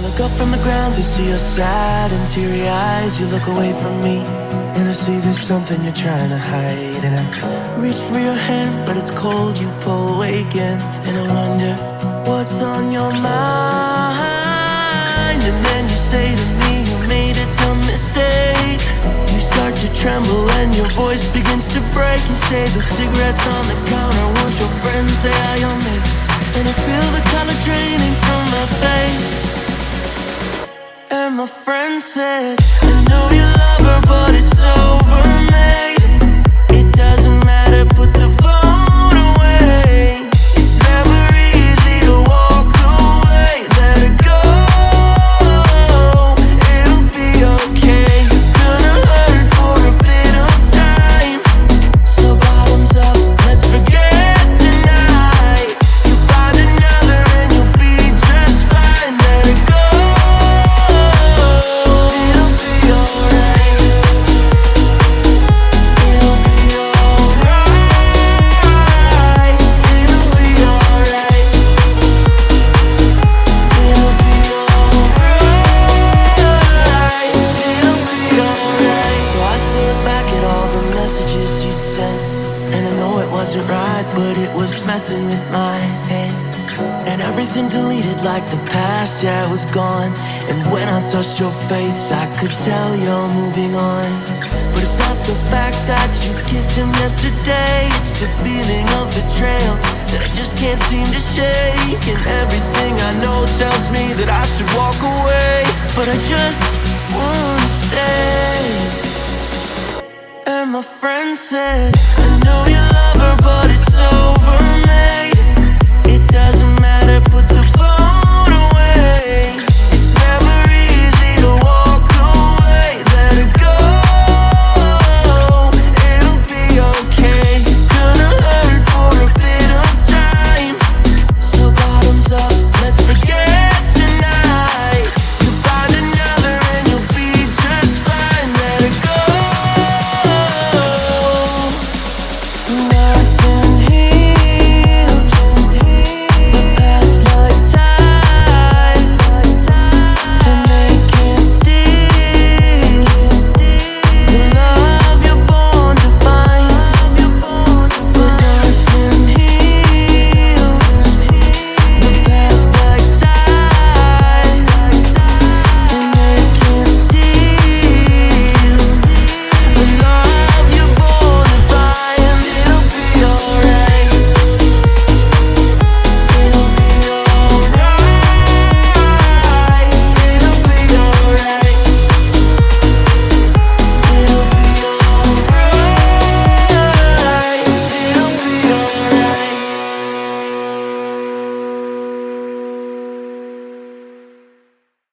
look up from the ground to see your sad and teary eyes. You look away from me and I see there's something you're trying to hide. And I reach for your hand, but it's cold. You pull away again, and I wonder what's on your mind. And then you say to me you made a dumb mistake. You start to tremble and your voice begins to break. You say the cigarettes on the counter weren't your friends, they are your mates. And I feel the color draining from my face. And my friend said, I know you love her, but it's over, mate. It doesn't matter, put the phone away. It's never easy to walk away. Let it go, it'll be okay. It's gonna hurt for a bit of time. So bottoms up, let's forget tonight. You find another and you'll be just fine. Let it go. But it was messing with my head. And everything deleted like the past, yeah, it was gone. And when I touched your face, I could tell you're moving on. But it's not the fact that you kissed him yesterday. It's the feeling of betrayal that I just can't seem to shake. And everything I know tells me that I should walk away, but I just wanna stay. And my friend said, I know you love her, but it's over, mate.